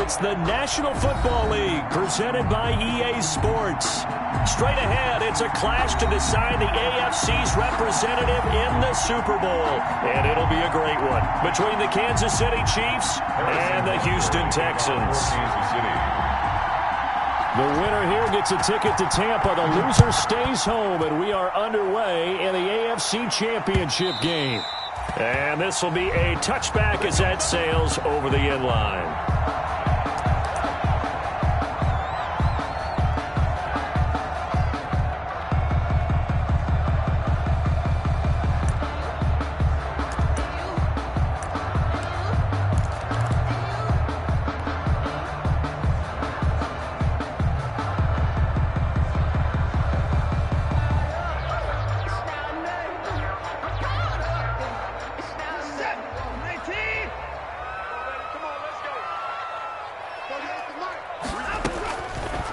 It's the National Football League presented by EA Sports. Straight ahead, it's a clash to decide the AFC's representative in the Super Bowl. And it'll be a great one between the Kansas City Chiefs and the Houston Texans. The winner here gets a ticket to Tampa. The loser stays home, and we are underway in the AFC Championship game. And this will be a touchback as that sails over the end line.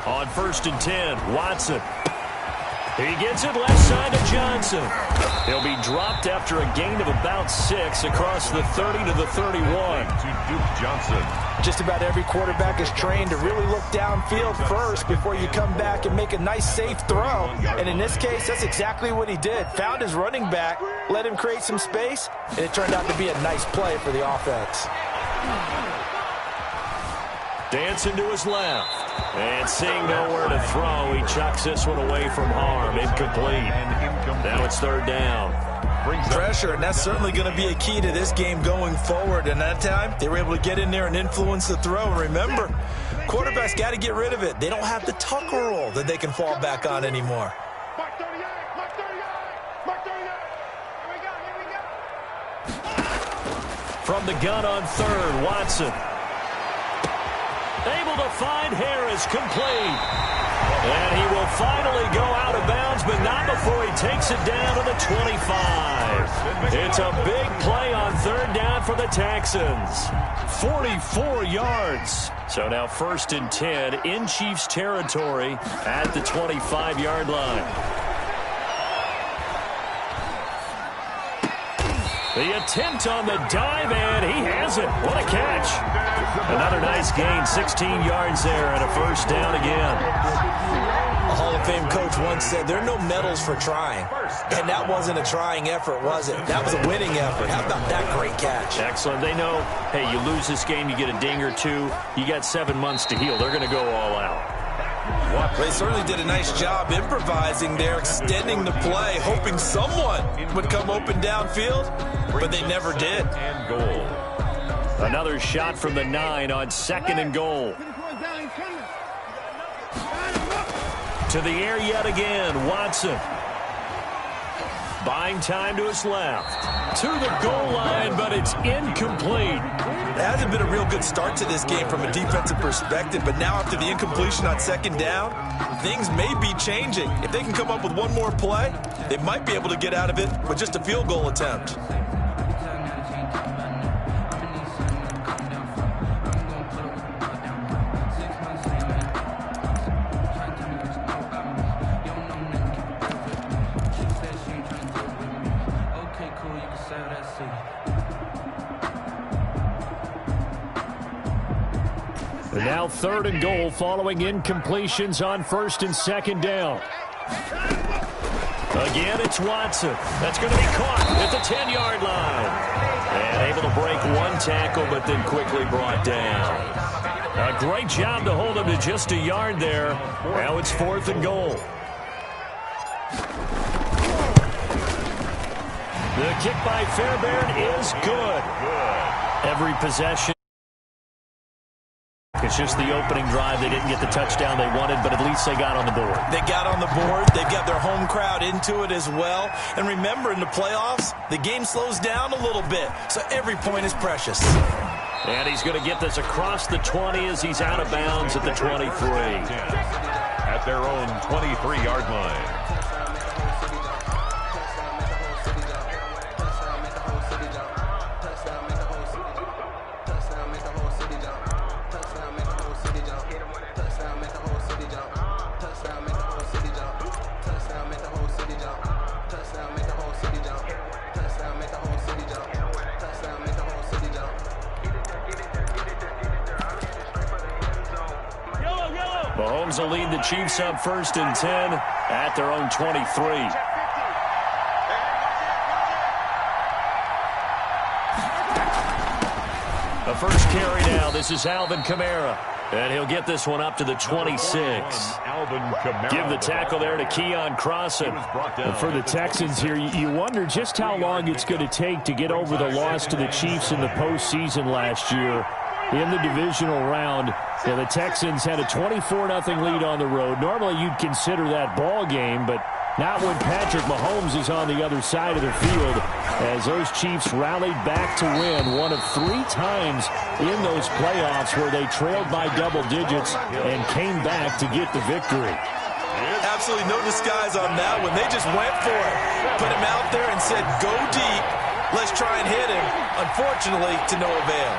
On 1st and 10, Watson. He gets it left side to Johnson. He'll be dropped after a gain of about 6 across the 30 to the 31. To Duke Johnson. Just about every quarterback is trained to really look downfield first before you come back and make a nice, safe throw. And in this case, that's exactly what he did. Found his running back, let him create some space, and it turned out to be a nice play for the offense. Dancing to his left. And seeing nowhere to throw, he chucks this one away from harm. Incomplete. Now it's 3rd down. Pressure, and that's certainly going to be a key to this game going forward. And that time, they were able to get in there and influence the throw. And remember, quarterbacks got to get rid of it. They don't have the tuck rule that they can fall back on anymore. From the gun on 3rd, Watson. Able to find Harris, complete. And he will finally go out of bounds, but not before he takes it down to the 25. It's a big play on 3rd down for the Texans. 44 yards. So now 1st and 10 in Chiefs territory at the 25-yard line. The attempt on the dive, and he has it. What a catch. Another nice gain, 16 yards there, and a 1st down again. A Hall of Fame coach once said, there are no medals for trying. And that wasn't a trying effort, was it? That was a winning effort. How about that great catch? Excellent. They know, hey, you lose this game, you get a ding or two. You got 7 months to heal. They're going to go all out. They certainly did a nice job improvising there, extending the play, hoping someone would come open downfield, but they never did. And goal. Another shot from the 9 on 2nd and goal. To the air yet again, Watson. Buying time to his left. To the goal line, but it's incomplete. It hasn't been a real good start to this game from a defensive perspective, but now after the incompletion on 2nd down, things may be changing. If they can come up with one more play, they might be able to get out of it with just a field goal attempt. And now 3rd and goal following incompletions on 1st and 2nd down. Again, it's Watson. That's going to be caught at the 10-yard line. And able to break one tackle, but then quickly brought down. A great job to hold him to just a yard there. Now it's 4th and goal. The kick by Fairbairn is good. Every possession. It's just the opening drive. They didn't get the touchdown they wanted, but at least they got on the board. They got on the board. They've got their home crowd into it as well. And remember, in the playoffs, the game slows down a little bit, so every point is precious. And he's going to get this across the 20 as he's out of bounds at the 23. At their own 23-yard line. Mahomes will lead the Chiefs up 1st and 10 at their own 23. The first carry now. This is Alvin Kamara. And he'll get this one up to the 26. Give the tackle there to Keon Crossan. And for the Texans here, you wonder just how long it's going to take to get over the loss to the Chiefs in the postseason last year in the divisional round. Yeah, the Texans had a 24-0 lead on the road. Normally you'd consider that ball game, but not when Patrick Mahomes is on the other side of the field, as those Chiefs rallied back to win one of 3 times in those playoffs where they trailed by double digits and came back to get the victory. Absolutely no disguise on that one. They just went for it. Put him out there and said, go deep. Let's try and hit him. Unfortunately, to no avail.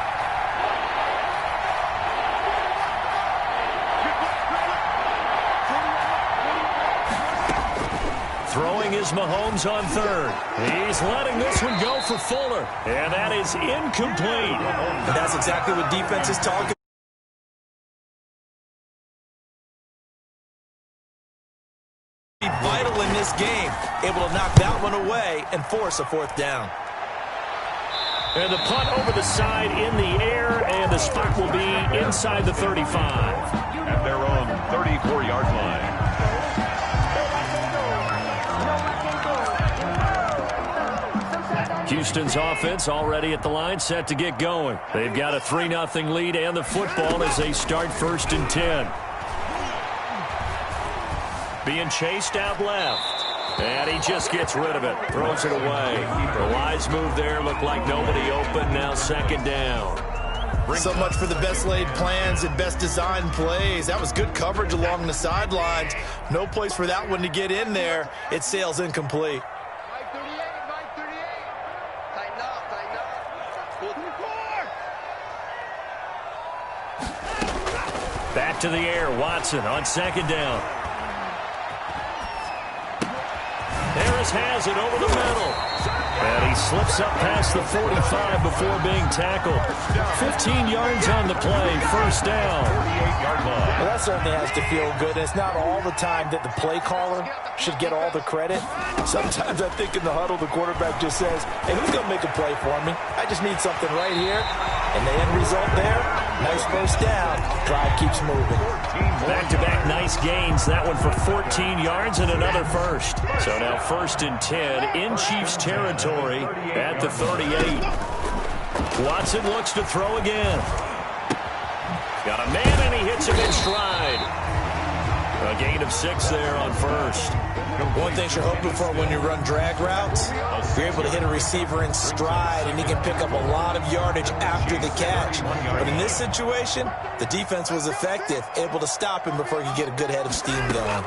Throwing is Mahomes on 3rd. He's letting this one go for Fuller. And that is incomplete. And that's exactly what defense is talking about. Vital in this game. Able to knock that one away and force a 4th down. And the punt over the side in the air, and the spot will be inside the 35. At their own 34-yard line. Houston's offense already at the line, set to get going. They've got a 3-0 lead and the football as they start 1st and 10. Being chased out left. And he just gets rid of it. Throws it away. The wise move there. Looked like nobody open. Now 2nd down. So much for the best laid plans and best designed plays. That was good coverage along the sidelines. No place for that one to get in there. It sails incomplete. Back to the air. Watson on 2nd down. Harris has it over the middle. And he slips up past the 45 before being tackled. 15 yards on the play. 1st down. 48-yard line. Well, that certainly has to feel good. It's not all the time that the play caller should get all the credit. Sometimes I think in the huddle, the quarterback just says, hey, who's going to make a play for me? I just need something right here. And the end result there, nice 1st down. Drive keeps moving. Back-to-back nice gains. That one for 14 yards and another 1st. So now 1st and 10 in Chiefs territory at the 38. Watson looks to throw again. Got a man and he hits him in stride. A gain of 6 there on 1st. One thing you're hoping for when you run drag routes, you're able to hit a receiver in stride and he can pick up a lot of yardage after the catch. But in this situation, the defense was effective, able to stop him before he could get a good head of steam going.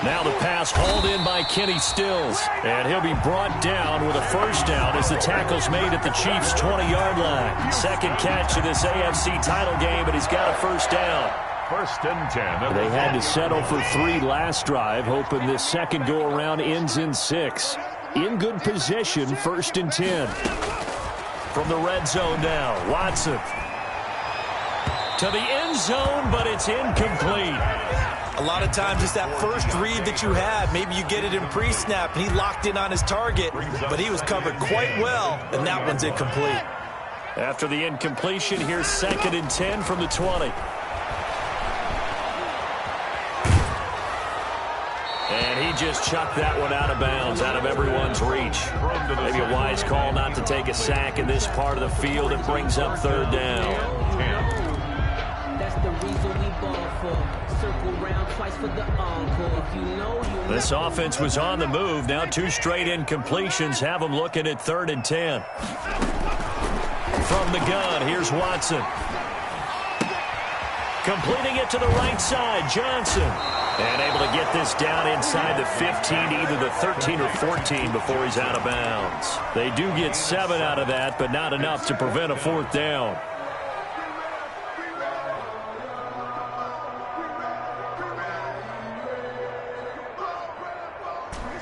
Now the pass hauled in by Kenny Stills. And he'll be brought down with a 1st down as the tackle's made at the Chiefs' 20-yard line. 2nd catch of this AFC title game, and he's got a 1st down. 1st and 10. They had to settle for 3 last drive, hoping this second go-around ends in 6. In good position, 1st and 10. From the red zone now, Watson. To the end zone, but it's incomplete. A lot of times it's that first read that you have. Maybe you get it in pre-snap, and he locked in on his target, but he was covered quite well, and that one's incomplete. After the incompletion, here's 2nd and 10 from the 20. And he just chucked that one out of bounds, out of everyone's reach. Maybe a wise call not to take a sack in this part of the field. It brings up 3rd down. That's the reason we ball for. Circle round twice for the encore. If you know, this offense was on the move. Now 2 straight incompletions have them looking at 3rd and 10. From the gun, here's Watson. Completing it to the right side, Johnson. And able to get this down inside the 15, either the 13 or 14 before he's out of bounds. They do get 7 out of that, but not enough to prevent a 4th down.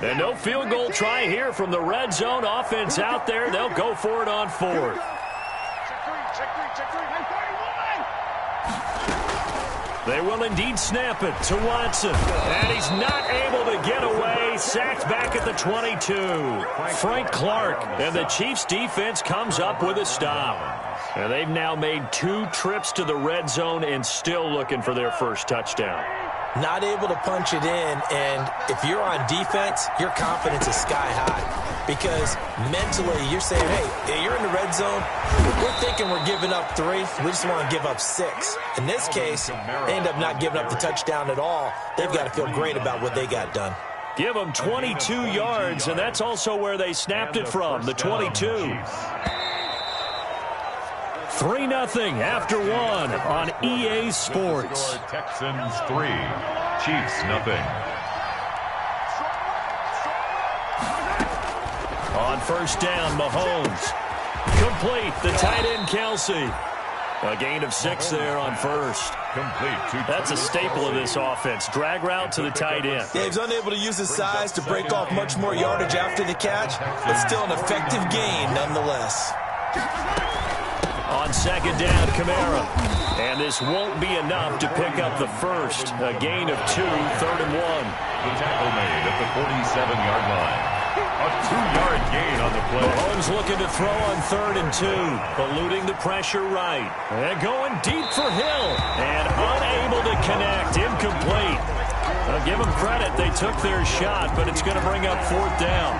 And no field goal try here from the red zone. Offense out there. They'll go for it on 4th. They will indeed snap it to Watson. And he's not able to get away. Sacked back at the 22. Frank Clark. And the Chiefs defense comes up with a stop. And they've now made 2 trips to the red zone and still looking for their first touchdown. Not able to punch it in, and if you're on defense, your confidence is sky high. Because mentally, you're saying, hey, you're in the red zone. We're thinking we're giving up 3. We just want to give up 6. In this case, they end up not giving up the touchdown at all. They've got to feel great about what they got done. Give them 22 yards, and that's also where they snapped it from, the 22. 3-0 after 1 on EA Sports. Texans 3, Chiefs 0. On first down, Mahomes. Complete, the tight end, Kelsey. A gain of 6 there on first. Complete. That's a staple of this offense. Drag route to the tight end. Yeah, he's unable to use his size to break off much more yardage after the catch, but still an effective gain nonetheless. On second down, Kamara. And this won't be enough to pick up the first. A gain of 2, 3rd and 1. The tackle made at the 47-yard line. A 2-yard gain on the play. Mahomes looking to throw on 3rd and 2. Eluding the pressure right. And going deep for Hill. And unable to connect. Incomplete. I'll give them credit. They took their shot, but it's going to bring up 4th down.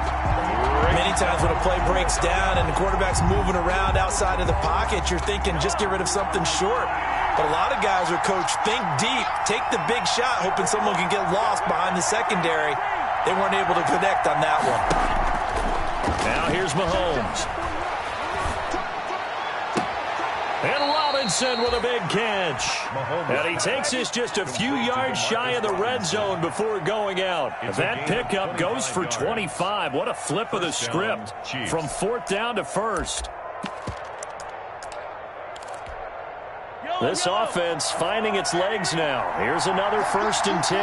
Many times when a play breaks down and the quarterback's moving around outside of the pocket, you're thinking just get rid of something short. But a lot of guys are coached, think deep, take the big shot, hoping someone can get lost behind the secondary. They weren't able to connect on that one. Now here's Mahomes. And Robinson with a big catch. And he takes this just a few yards shy of the red zone before going out. That pickup goes for 25. What a flip of the script from 4th down to 1st. This offense finding its legs now. Here's another 1st and 10.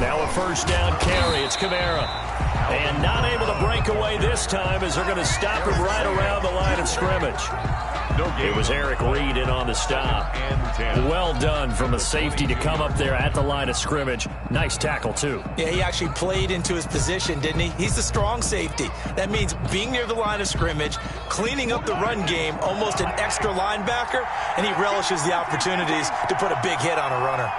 Now a first down carry. It's Kamara. And not able to break away this time as they're going to stop him right around the line of scrimmage. It was Eric Reed in on the stop. Well done from a safety to come up there at the line of scrimmage. Nice tackle, too. Yeah, he actually played into his position, didn't he? He's the strong safety. That means being near the line of scrimmage, cleaning up the run game, almost an extra linebacker, and he relishes the opportunities to put a big hit on a runner.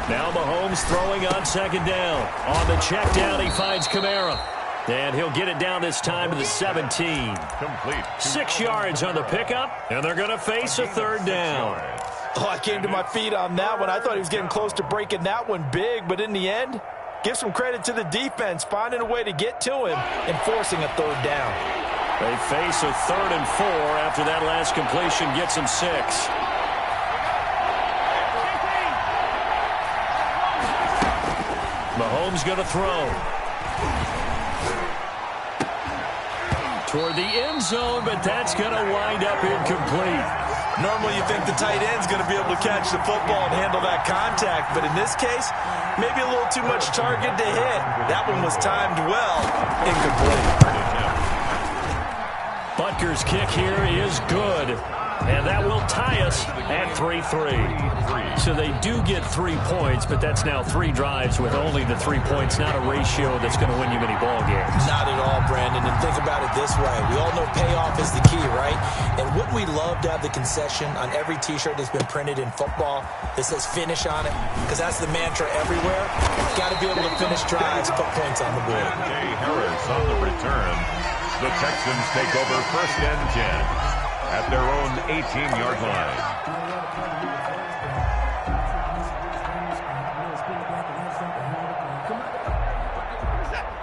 Now Mahomes throwing on second down. On the check down, he finds Kamara. And he'll get it down this time to the 17. Complete. 6 yards on the pickup, and they're going to face a 3rd down. Oh, I came to my feet on that one. I thought he was getting close to breaking that one big, but in the end, give some credit to the defense, finding a way to get to him and forcing a 3rd down. They face a 3rd and 4 after that last completion gets him 6. Mahomes going to throw. Toward the end zone, but that's going to wind up incomplete. Normally you think the tight end's going to be able to catch the football and handle that contact, but in this case, maybe a little too much target to hit. That one was timed well. Incomplete. Butker's kick here is good. And that will tie us at 3-3. So they do get 3 points, but that's now 3 drives with only the 3 points, not a ratio that's going to win you many ball games. Not at all, Brandon. And think about it this way. We all know payoff is the key, right? And wouldn't we love to have the concession on every T-shirt that's been printed in football that says finish on it? Because that's the mantra everywhere. Got to be able to finish drives, put points on the board. Jay Harris on the return. The Texans take over 1st and 10. At their own 18-yard line.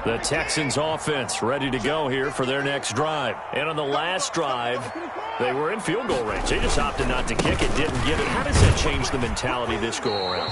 The Texans offense ready to go here for their next drive. And on the last drive, they were in field goal range. They just opted not to kick it, didn't get it. How does that change the mentality this go around?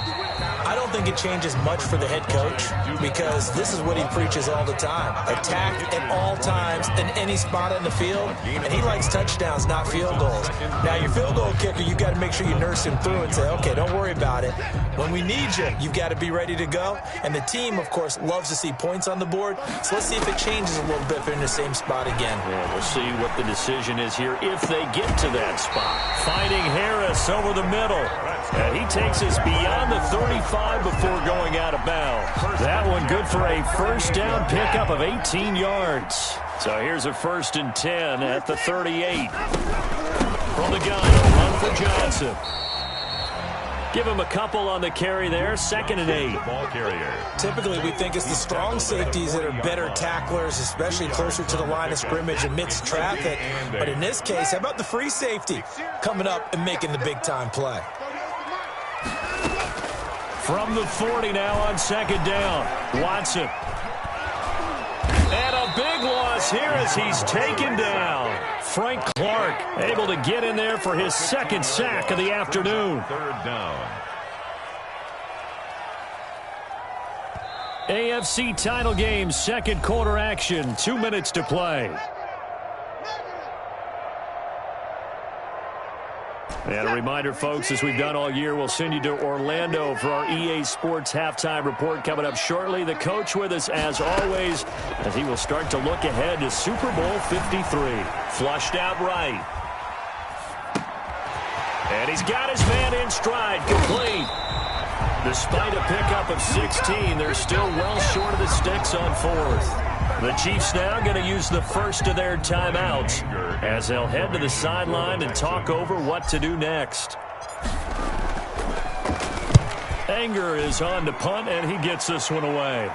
I don't think it changes much for the head coach because this is what he preaches all the time. Attack at all times in any spot on the field, and he likes touchdowns, not field goals. Now, your field goal kicker, you've got to make sure you nurse him through and say, okay, don't worry about it. When we need you, you've got to be ready to go. And the team, of course, loves to see points on the board, so let's see if it changes a little bit if they're in the same spot again. Yeah, we'll see what the decision is here if they get to that spot. Finding Harris over the middle. And he takes us beyond the 35 before going out of bounds. That one good for a first down pickup of 18 yards. So here's a 1st and 10 at the 38. From the gun, a run for Johnson. Give him a couple on the carry there. 2nd and 8. Ball carrier. Typically, we think it's the strong safeties that are better tacklers, especially closer to the line of scrimmage amidst traffic. But in this case, how about the free safety coming up and making the big-time play? From the 40 now on 2nd down. Watson. And a big loss here as he's taken down. Frank Clark able to get in there for his 2nd sack of the afternoon. 3rd down. AFC title game, 2nd quarter action. 2 minutes to play. And a reminder, folks, as we've done all year, we'll send you to Orlando for our EA Sports halftime report coming up shortly. The coach with us, as always, as he will start to look ahead to Super Bowl 53. Flushed out right. And he's got his man in stride, complete. Despite a pickup of 16, they're still well short of the sticks on 4th. The Chiefs now going to use the first of their timeouts as they'll head to the sideline and talk over what to do next. Anger is on to punt, and he gets this one away.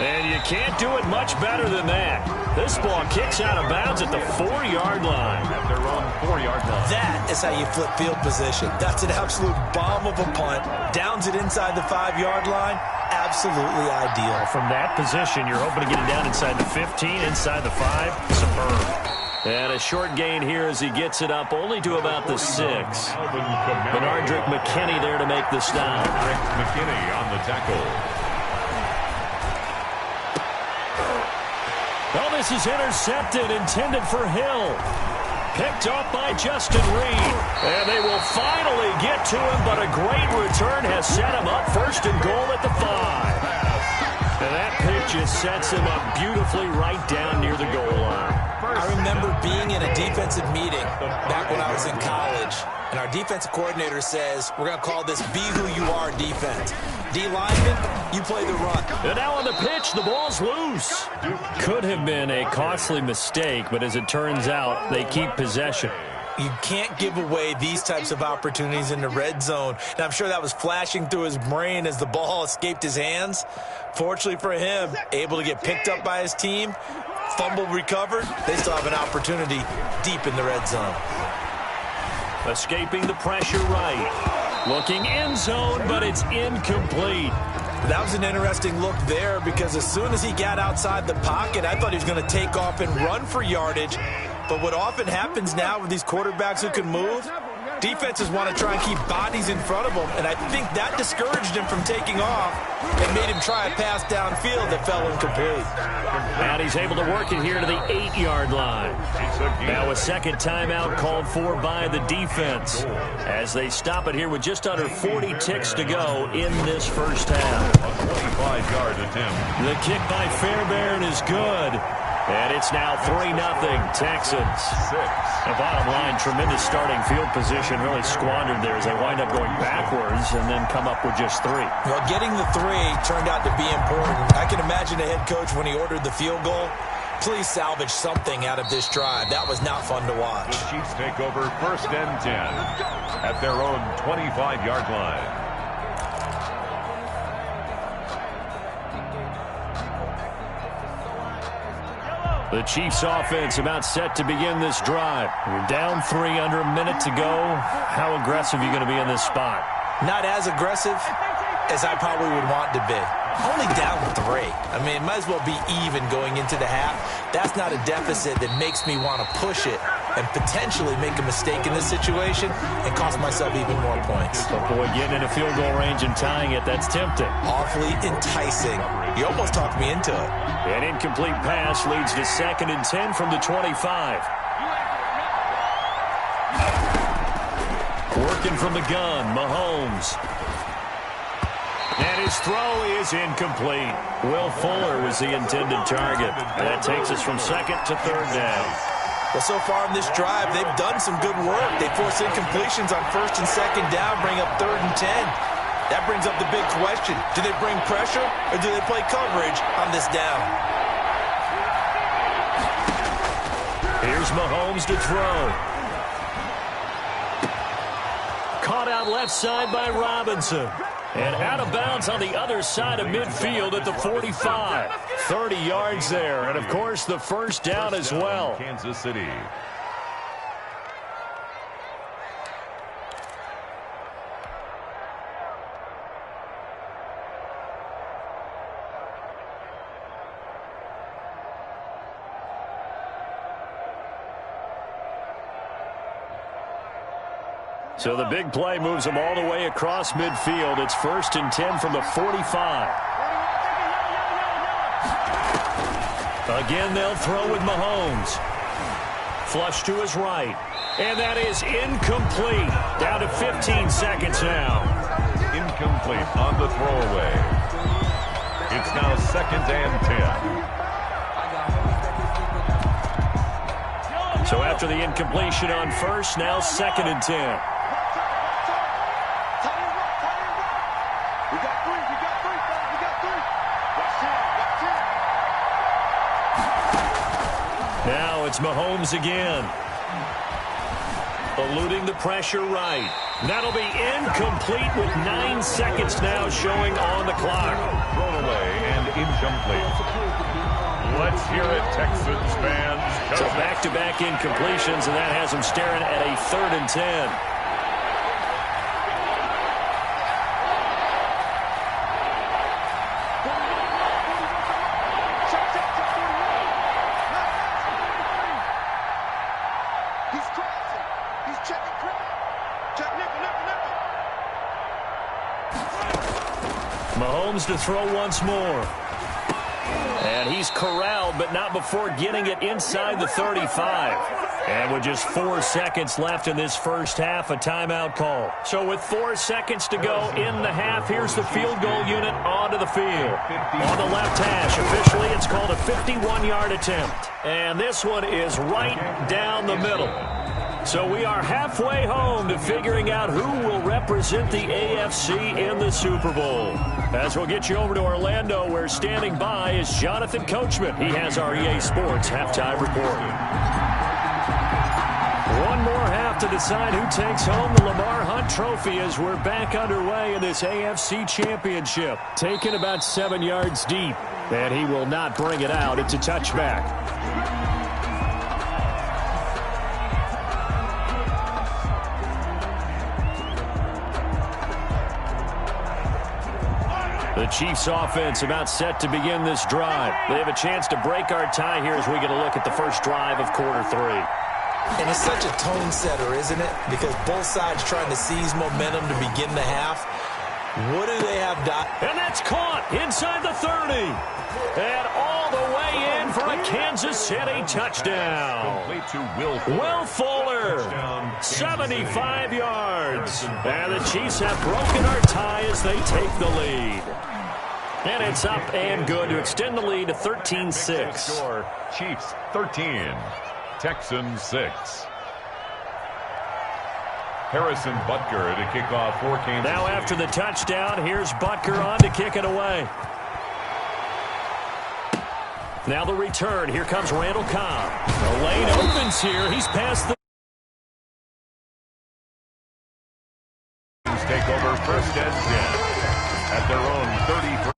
And you can't do it much better than that. This ball kicks out of bounds at the 4-yard line. At their own 4-yard line. That is how you flip field position. That's an absolute bomb of a punt. Downs it inside the 5-yard line. Absolutely ideal. From that position, you're hoping to get it down inside the 15, inside the 5. Superb. And a short gain here as he gets it up only to about the 6. Benardrick McKinney there to make the stop. McKinney on the tackle. Oh, this is intercepted, intended for Hill. Picked off by Justin Reed. And they will finally get to him, but a great return has set him up 1st and goal at the 5. And that pitch just sets him up beautifully right down near the goal line. I remember being in a defensive meeting back when I was in college, and our defensive coordinator says, we're going to call this Be Who You Are defense. D lineman, you play the run. And now on the pitch, the ball's loose. Could have been a costly mistake, but as it turns out, they keep possession. You can't give away these types of opportunities in the red zone. And I'm sure that was flashing through his brain as the ball escaped his hands. Fortunately for him, able to get picked up by his team, fumble recovered. They still have an opportunity deep in the red zone. Escaping the pressure right. Looking end zone, but it's incomplete. That was an interesting look there because as soon as he got outside the pocket, I thought he was going to take off and run for yardage. But what often happens now with these quarterbacks who can move, defenses want to try and keep bodies in front of them, and I think that discouraged him from taking off and made him try a pass downfield that fell incomplete. And he's able to work it here to the 8-yard line. Now a 2nd timeout called for by the defense as they stop it here with just under 40 ticks to go in this first half. A 25-yard attempt. The kick by Fairbairn is good. And it's now 3-0 Texans. The bottom line, tremendous starting field position, really squandered there as they wind up going backwards and then come up with just 3. Well, getting the 3 turned out to be important. I can imagine the head coach when he ordered the field goal. Please salvage something out of this drive. That was not fun to watch. The Chiefs take over 1st and 10 at their own 25-yard line. The Chiefs offense about set to begin this drive. You're down 3, under a minute to go. How aggressive are you going to be in this spot? Not as aggressive as I probably would want to be. Only down 3. I mean, it might as well be even going into the half. That's not a deficit that makes me want to push it. and potentially make a mistake in this situation and cost myself even more points. But boy, getting in a field goal range and tying it, that's tempting. Awfully enticing. You almost talked me into it. An incomplete pass leads to 2nd and 10 from the 25. Working from the gun, Mahomes. And his throw is incomplete. Will Fuller was the intended target. And that takes us from 2nd to 3rd down. Well, so far in this drive, they've done some good work. They force incompletions on 1st and 2nd down, bring up 3rd and 10. That brings up the big question. Do they bring pressure or do they play coverage on this down? Here's Mahomes to throw. Caught out left side by Robinson. And out of bounds on the other side of midfield at the 45. 30 yards there. And, of course, the first down as well. Kansas City. So the big play moves them all the way across midfield. It's 1st and 10 from the 45. Again, they'll throw with Mahomes. Flush to his right. And that is incomplete. Down to 15 seconds now. Incomplete on the throwaway. It's now 2nd and 10. So after the incompletion on 1st, now 2nd and 10. Now it's Mahomes again. Eluding the pressure right. That'll be incomplete with 9 seconds now showing on the clock. Thrown away and incomplete. Let's hear it, Texans fans. So back-to-back incompletions, and that has them staring at a 3rd and 10. Mahomes to throw once more. And he's corralled, but not before getting it inside the 35. And with just 4 seconds left in this first half, a timeout call. So with 4 seconds to go in the half, here's the field goal unit onto the field. On the left hash, officially it's called a 51-yard attempt. And this one is right down the middle. So we are halfway home to figuring out who will represent the AFC in the Super Bowl. As we'll get you over to Orlando, where standing by is Jonathan Coachman. He has our EA Sports halftime report. One more half to decide who takes home the Lamar Hunt Trophy as we're back underway in this AFC Championship. Taken about 7 yards deep, and he will not bring it out. It's a touchback. The Chiefs offense about set to begin this drive. They have a chance to break our tie here as we get a look at the first drive of quarter 3. And it's such a tone setter, isn't it? Because both sides trying to seize momentum to begin the half. What do they have done? And that's caught inside the 30. And all the way in for a Kansas City touchdown. Complete to Will Fuller. 75 yards. And the Chiefs have broken our tie as they take the lead. And it's up and good to extend the lead to 13-6. Score, Chiefs 13, Texans 6. Harrison Butker to kick off for Kansas Now City. after the touchdown, here's Butker on to kick it away. Now the return. Here comes Randall Cobb. The lane opens here. He's past the... Take over 1st and 10 at their own 33.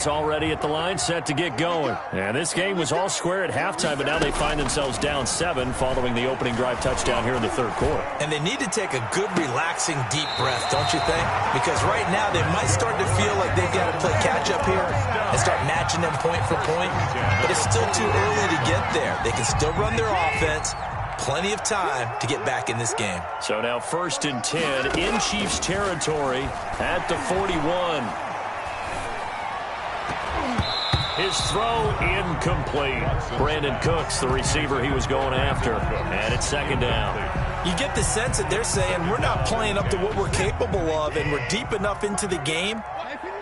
Already at the line, set to get going. And this game was all square at halftime, but now they find themselves down 7 following the opening drive touchdown here in the third quarter. And they need to take a good, relaxing, deep breath, don't you think? Because right now they might start to feel like they've got to play catch-up here and start matching them point for point. But it's still too early to get there. They can still run their offense. Plenty of time to get back in this game. So now 1st and 10 in Chiefs territory at the 41. His throw incomplete. Brandon Cooks, the receiver he was going after. And it's 2nd down. You get the sense that they're saying we're not playing up to what we're capable of, and we're deep enough into the game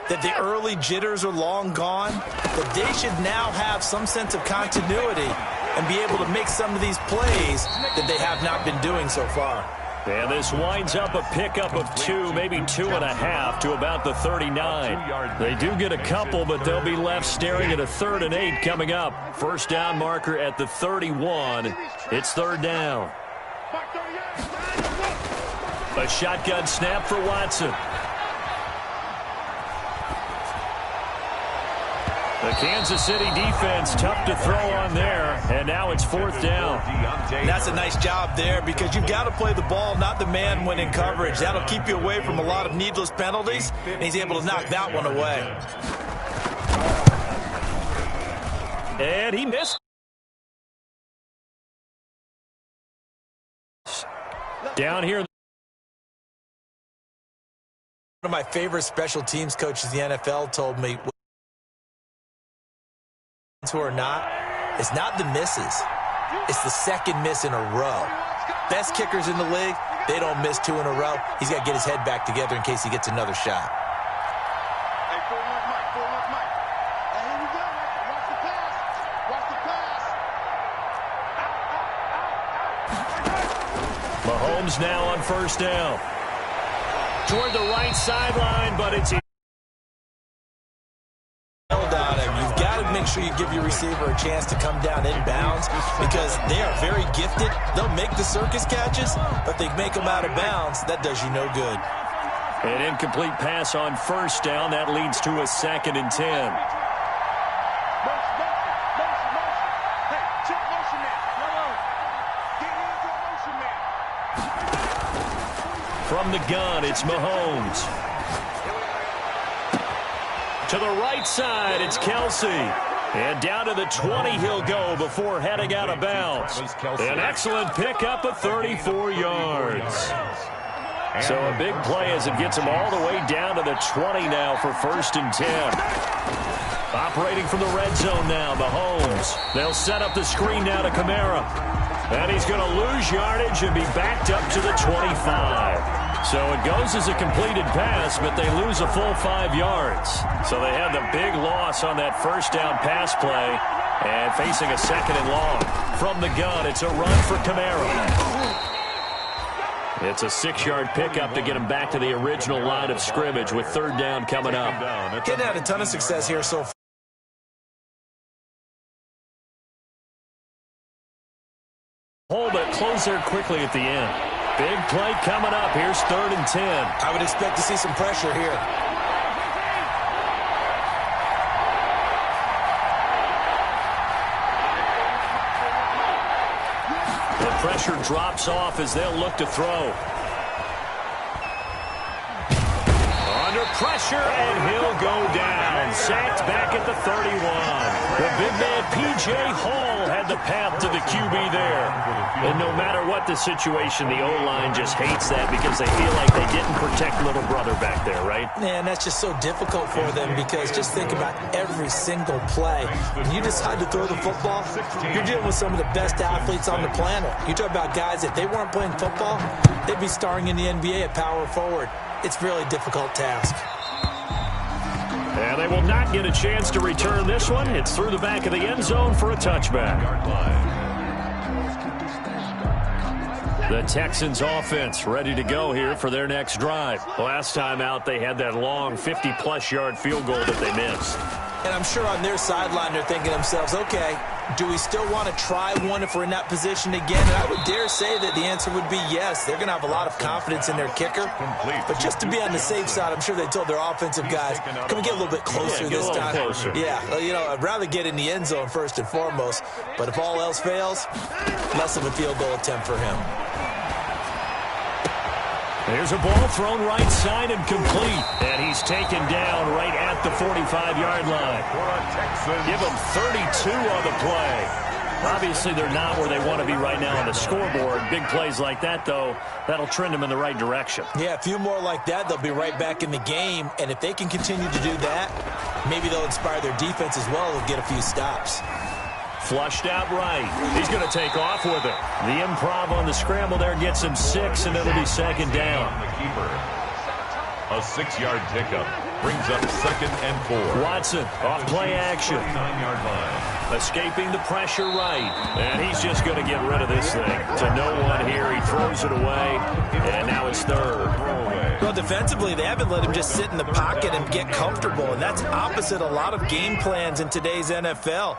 that the early jitters are long gone, that they should now have some sense of continuity and be able to make some of these plays that they have not been doing so far. And this winds up a pickup of 2, maybe 2.5 to about the 39. They do get a couple, but they'll be left staring at a 3rd and 8 coming up. 1st down marker at the 31. It's 3rd down. A shotgun snap for Watson. The Kansas City defense, tough to throw on there, and now it's 4th down. And that's a nice job there because you've got to play the ball, not the man when in coverage. That'll keep you away from a lot of needless penalties, and he's able to knock that one away. And he missed. Down here. One of my favorite special teams coaches in the NFL told me, who are not, it's not the misses. It's the 2nd miss in a row. Best kickers in the league, they don't miss 2 in a row. He's got to get his head back together in case he gets another shot. Mahomes now on 1st down. Toward the right sideline, but it's You've got to make sure you give your receiver a chance to come down inbounds because they are very gifted. They'll make the circus catches, but they make them out of bounds. That does you no good. An incomplete pass on 1st down. That leads to a 2nd and 10. From the gun, it's Mahomes. To the right side, it's Kelsey. And down to the 20 he'll go before heading out of bounds. An excellent pickup of 34 yards. So a big play as it gets him all the way down to the 20 now for 1st and 10. Operating from the red zone now, Mahomes. They'll set up the screen now to Kamara. And he's going to lose yardage and be backed up to the 25. So it goes as a completed pass, but they lose a full 5 yards. So they had the big loss on that 1st down pass play and facing a 2nd and long. From the gun, it's a run for Kamara. It's a 6-yard pickup to get him back to the original line of scrimmage with 3rd down coming up. Getting had a ton of success here so far. Hold it, close there quickly at the end. Big play coming up. Here's 3rd and 10. I would expect to see some pressure here. The pressure drops off as they'll look to throw. Under pressure, and he'll go down. Sacked back at the 31. The big man, P.J. Hall, had the path to the QB there. And no matter what the situation, the O-line just hates that because they feel like they didn't protect little brother back there, right? Man, that's just so difficult for them because just think about every single play. When you decide to throw the football, you're dealing with some of the best athletes on the planet. You talk about guys, if they weren't playing football, they'd be starring in the NBA at power forward. It's a really difficult task. And they will not get a chance to return this one. It's through the back of the end zone for a touchback. The Texans offense ready to go here for their next drive. Last time out, they had that long 50-plus yard field goal that they missed. And I'm sure on their sideline they're thinking to themselves, okay, Do we still want to try one if we're in that position again? And I would dare say that the answer would be yes. They're going to have a lot of confidence in their kicker. But just to be on the safe side, I'm sure they told their offensive guys, can we get a little bit closer this time? Closer. Yeah, you know, I'd rather get in the end zone first and foremost. But if all else fails, less of a field goal attempt for him. There's a ball thrown right side and complete. And he's taken down right at the 45-yard line. Give him 32 on the play. Obviously, they're not where they want to be right now on the scoreboard. Big plays like that, though, that'll trend them in the right direction. Yeah, a few more like that, they'll be right back in the game. And if they can continue to do that, maybe they'll inspire their defense as well. They'll get a few stops. Flushed out right. He's going to take off with it. The improv on the scramble there gets him 6, and it'll be second down. The keeper. A 6-yard pickup brings up 2nd and 4. Watson off play action. 49-yard line. Escaping the pressure right. And he's just going to get rid of this thing. To no one here. He throws it away. And now it's 3rd. Well, defensively, they haven't let him just sit in the pocket and get comfortable. And that's opposite a lot of game plans in today's NFL.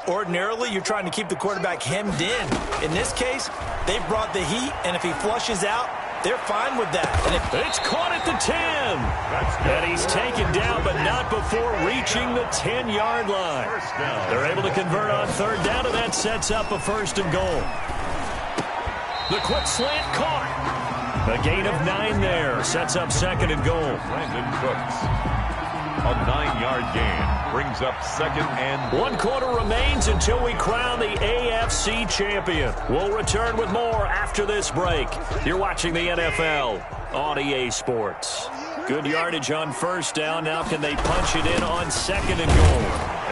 Ordinarily, you're trying to keep the quarterback hemmed in. In this case, they brought the heat, and if he flushes out, they're fine with that. And it's caught at the 10. And he's taken down, but not before reaching the 10-yard line. They're able to convert on 3rd down, and that sets up a 1st and goal. The quick slant caught. A gain of 9 there. Sets up 2nd and goal. Brandon Cooks. A 9-yard gain brings up 2nd and 1 quarter remains until we crown the AFC champion. We'll return with more after this break. You're watching the NFL on EA Sports. Good yardage on 1st down. Now can they punch it in on 2nd and goal?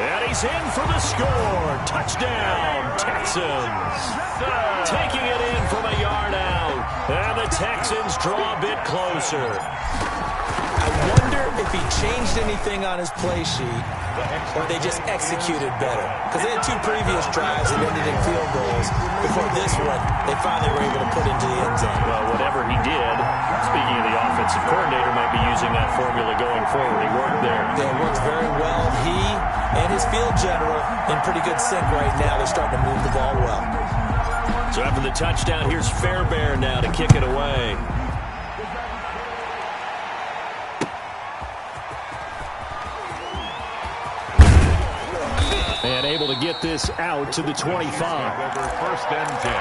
And he's in for the score. Touchdown, Texans. Taking it in from a yard out. And the Texans draw a bit closer. I wonder if he changed anything on his play sheet or they just executed better. Because they had 2 previous drives that ended in field goals. Before this one, they finally were able to put into the end zone. Well, whatever he did, speaking of the offensive coordinator, might be using that formula going forward. He worked there. Yeah, it works very well. He and his field general in pretty good sync right now. They're starting to move the ball well. So after the touchdown, here's Fairbairn now to kick it away. And able to get this out to the 25. Over 1st and 10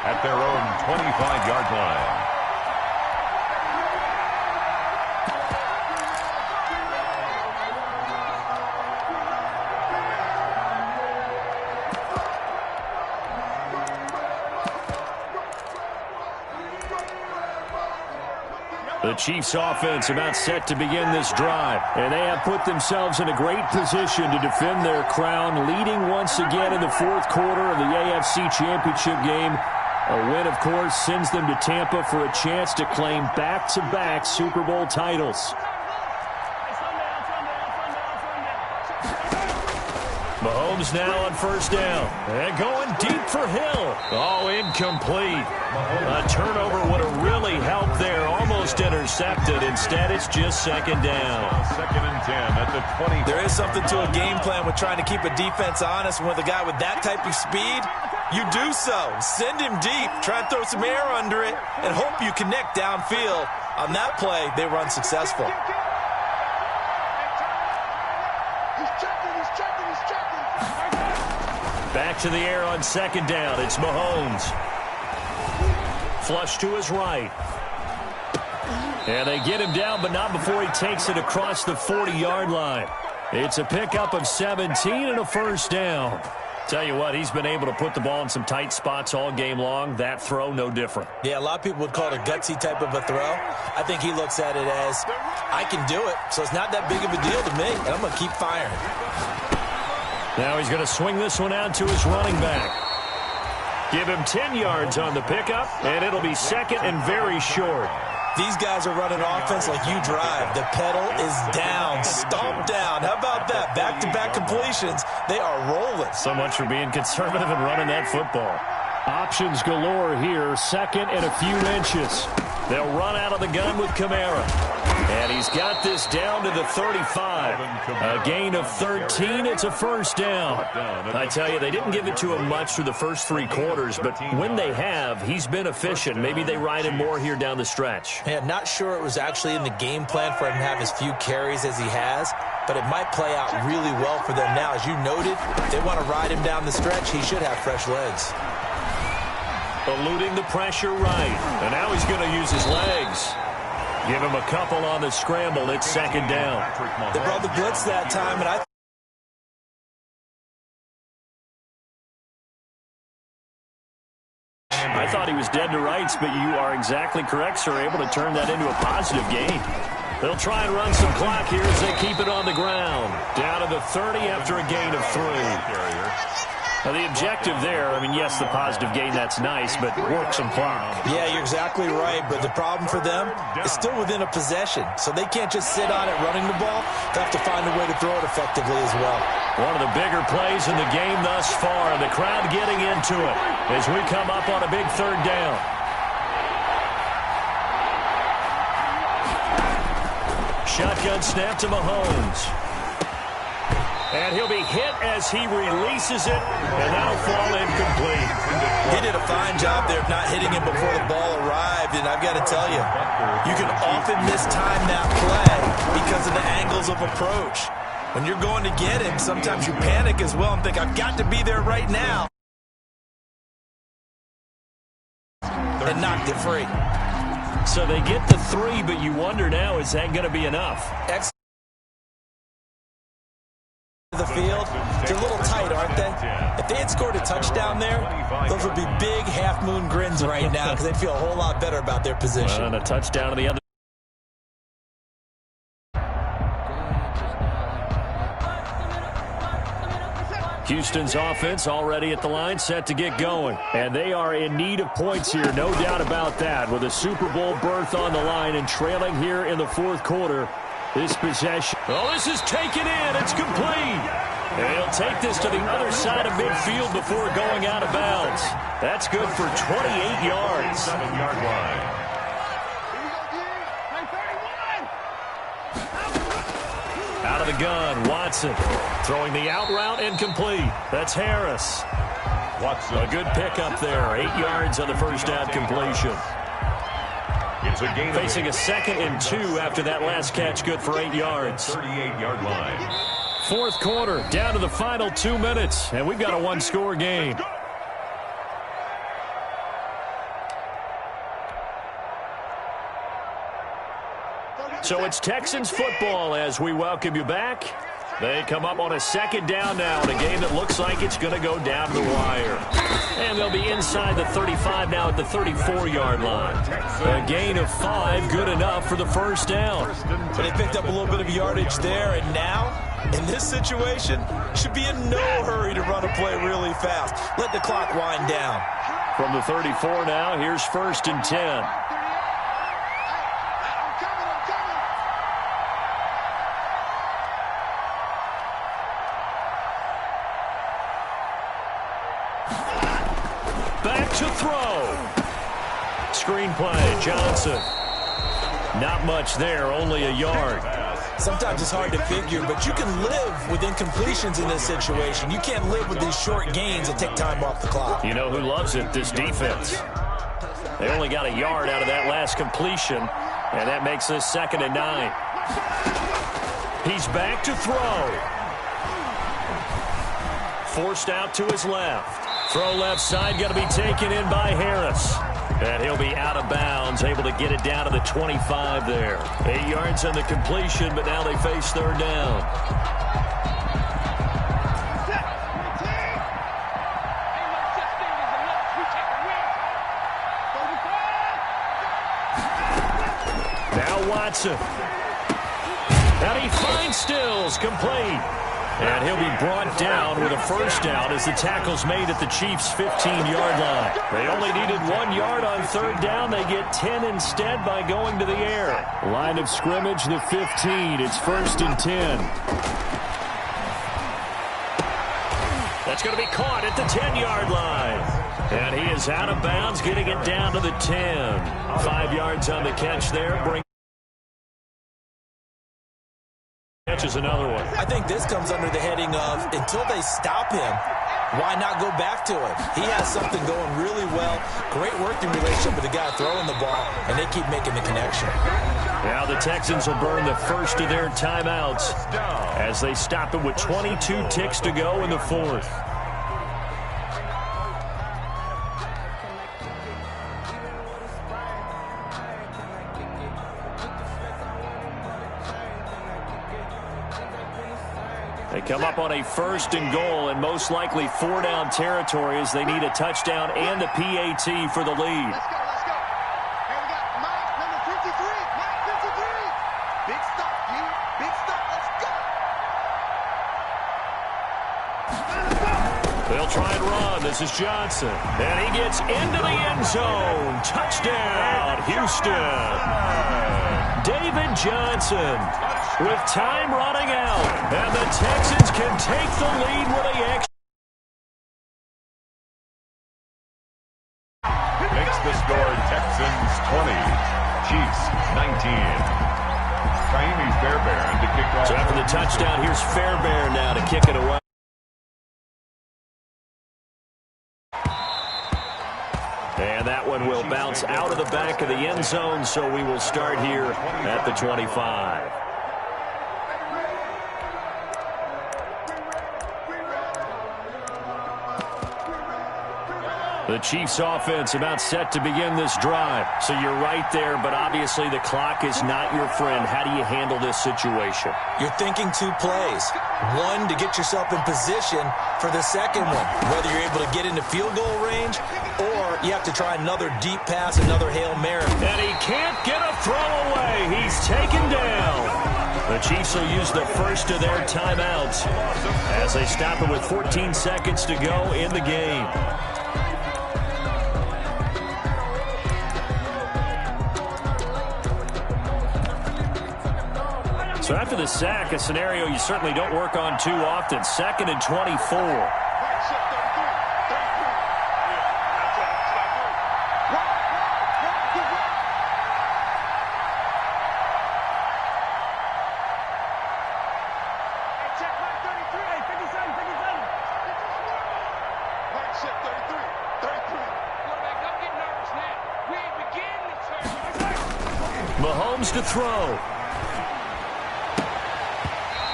at their own 25-yard line. The Chiefs offense about set to begin this drive. And they have put themselves in a great position to defend their crown, leading once again in the 4th quarter of the AFC Championship game. A win, of course, sends them to Tampa for a chance to claim back-to-back Super Bowl titles. Mahomes now on 1st down. And going deep for Hill. Oh, incomplete. A turnover would have really helped there. Almost intercepted. Instead, it's just 2nd down. 2nd and 10 at the 20. There is something to a game plan with trying to keep a defense honest. And with a guy with that type of speed, you do so. Send him deep. Try and throw some air under it and hope you connect downfield. On that play, they were unsuccessful. Back to the air on 2nd down. It's Mahomes. Flush to his right. And they get him down, but not before he takes it across the 40-yard line. It's a pickup of 17 and a 1st down. Tell you what, he's been able to put the ball in some tight spots all game long. That throw, no different. Yeah, a lot of people would call it a gutsy type of a throw. I think he looks at it as, I can do it, so it's not that big of a deal to me, and I'm going to keep firing. Now he's going to swing this one out to his running back. Give him 10 yards on the pickup, and it'll be 2nd and very short. These guys are running offense like you drive. The pedal is down, stomp down. How about that? Back-to-back completions. They are rolling. So much for being conservative and running that football. Options galore here. 2nd and a few inches. They'll run out of the gun with Kamara. And he's got this down to the 35. A gain of 13. It's a first down. I tell you, they didn't give it to him much through the first 3 quarters, but when they have, he's been efficient. Maybe they ride him more here down the stretch. Yeah, not sure it was actually in the game plan for him to have as few carries as he has, but it might play out really well for them now. As you noted, if they want to ride him down the stretch, he should have fresh legs. Eluding the pressure right. And now he's going to use his legs. Give him a couple on the scramble. It's second down. They brought the blitz that time, and I thought he was dead to rights, but you are exactly correct, sir. Able to turn that into a positive gain. They'll try and run some clock here as they keep it on the ground. Down to the 30 after a gain of 3. Now, the objective there, I mean, yes, the positive gain, that's nice, but work some clock. Yeah, you're exactly right, but the problem for them is still within a possession, so they can't just sit on it running the ball. They have to find a way to throw it effectively as well. One of the bigger plays in the game thus far, and the crowd getting into it as we come up on a big third down. Shotgun snap to Mahomes. And he'll be hit as he releases it, and that'll fall incomplete. He did a fine job there of not hitting him before the ball arrived, and I've got to tell you, you can often mistime that play because of the angles of approach. When you're going to get him, sometimes you panic as well and think, I've got to be there right now. And knocked it free. So they get the 3, but you wonder now, is that going to be enough? The field, they're a little tight, aren't they? If they had scored a touchdown there, those would be big half-moon grins right now because they'd feel a whole lot better about their position. And a touchdown to the other. Houston's offense already at the line, set to get going. And they are in need of points here, no doubt about that, with a Super Bowl berth on the line and trailing here in the 4th quarter. This possession. Oh, this is taken in. It's complete. And he'll take this to the other side of midfield before going out of bounds. That's good for 28 yards. 7-yard line. Out of the gun, Watson. Throwing the out route incomplete. That's Harris. Watson. A good pickup there. 8 yards on the first down completion. It's a gain Facing a 2nd and 2 after that last catch, good for 8 yards. 38-yard line. 4th quarter, down to the final 2 minutes, and we've got a 1-score game. So it's Texans football as we welcome you back. They come up on a 2nd down now in a game that looks like it's going to go down to the wire. And they'll be inside the 35 now at the 34-yard line. A gain of 5, good enough for the first down. But they picked up a little bit of yardage there, and now, in this situation, should be in no hurry to run a play really fast. Let the clock wind down. From the 34 now, here's 1st and 10. Back to throw. Screenplay, Johnson. Not much there, only a yard. Sometimes it's hard to figure, but you can live with incompletions in this situation. You can't live with these short gains that take time off the clock. You know who loves it? This defense. They only got a yard out of that last completion, and that makes this 2nd and 9. He's back to throw. Forced out to his left. Throw left side, going to be taken in by Harris. And he'll be out of bounds, able to get it down to the 25 there. 8 yards on the completion, but now they face 3rd down. Now Watson. And he finds Stills, complete. And he'll be brought down with a first down as the tackle's made at the Chiefs' 15-yard line. They only needed 1 yard on 3rd down. They get 10 instead by going to the air. Line of scrimmage, the 15. It's 1st and 10. That's going to be caught at the 10-yard line. And he is out of bounds, getting it down to the 10. 5 yards on the catch there. Catches another one. I think this comes under the heading of, until they stop him, why not go back to it? He has something going really well. Great working relationship with the guy throwing the ball, and they keep making the connection. Now the Texans will burn the first of their timeouts as they stop it with 22 ticks to go in the fourth. They come up on a 1st and goal and most likely 4-down territory as they need a touchdown and a PAT for the lead. Let's go, let's go. Hey, we got Mike, number 53. Mike, 53. Big stop, you. Big stop. Let's go. They'll try and run. This is Johnson. And he gets into the end zone. Touchdown, Houston. David Johnson with time running out. And the Texans can take the lead with a extra. Makes the score Texans 20, Chiefs 19. Kaimi Fairbairn to kick off. So after the touchdown, here's Fairbairn now to kick it away. And that one will bounce out of the back of the end zone, so we will start here at the 25. The Chiefs offense about set to begin this drive. So you're right there, but obviously the clock is not your friend. How do you handle this situation? You're thinking 2 plays. One, to get yourself in position for the second one, whether you're able to get into field goal range or you have to try another deep pass, another Hail Mary. And he can't get a throw away. He's taken down. The Chiefs will use the first of their timeouts as they stop it with 14 seconds to go in the game. So after the sack, a scenario you certainly don't work on too often. 2nd and 24. Mahomes to throw.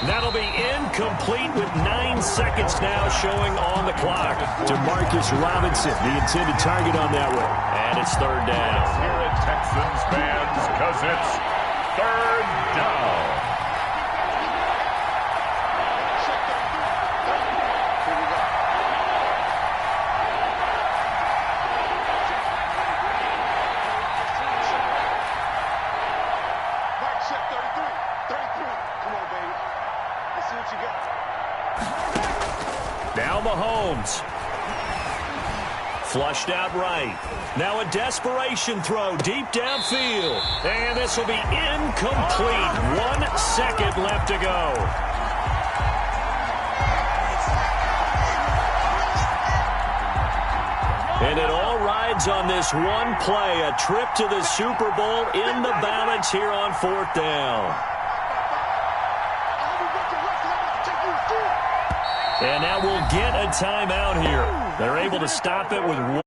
That'll be incomplete with 9 seconds now showing on the clock. To Marcus Robinson, the intended target on that one. And it's 3rd down. Here at Texans fans, because it's 3rd down. Now Mahomes. Flushed out right. Now a desperation throw deep downfield. And this will be incomplete. 1 second left to go. And it all rides on this one play. A trip to the Super Bowl in the balance here on 4th down. And now we'll get a timeout here. They're able to stop it with 1.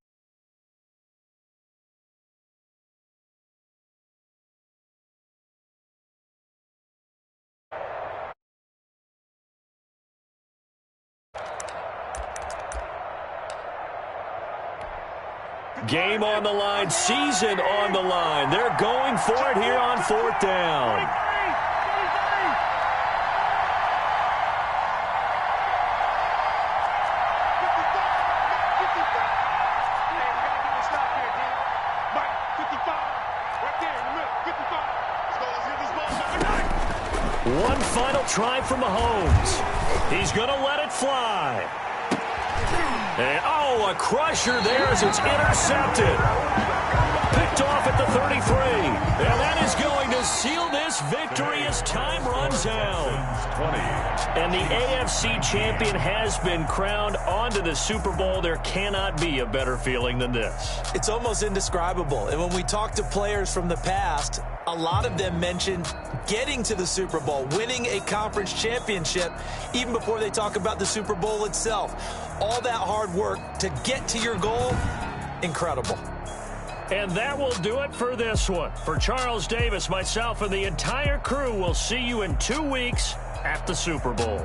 Game on the line, season on the line. They're going for it here on 4th down. One final try for Mahomes. He's going to let it fly. And, oh, a crusher there as it's intercepted. Picked off at the 33. And that is going to seal this victory as time runs out. 20. And the AFC champion has been crowned onto the Super Bowl. There cannot be a better feeling than this. It's almost indescribable. And when we talk to players from the past, a lot of them mention getting to the Super Bowl, winning a conference championship, even before they talk about the Super Bowl itself. All that hard work to get to your goal, incredible. And that will do it for this one. For Charles Davis, myself, and the entire crew, we'll see you in 2 weeks at the Super Bowl.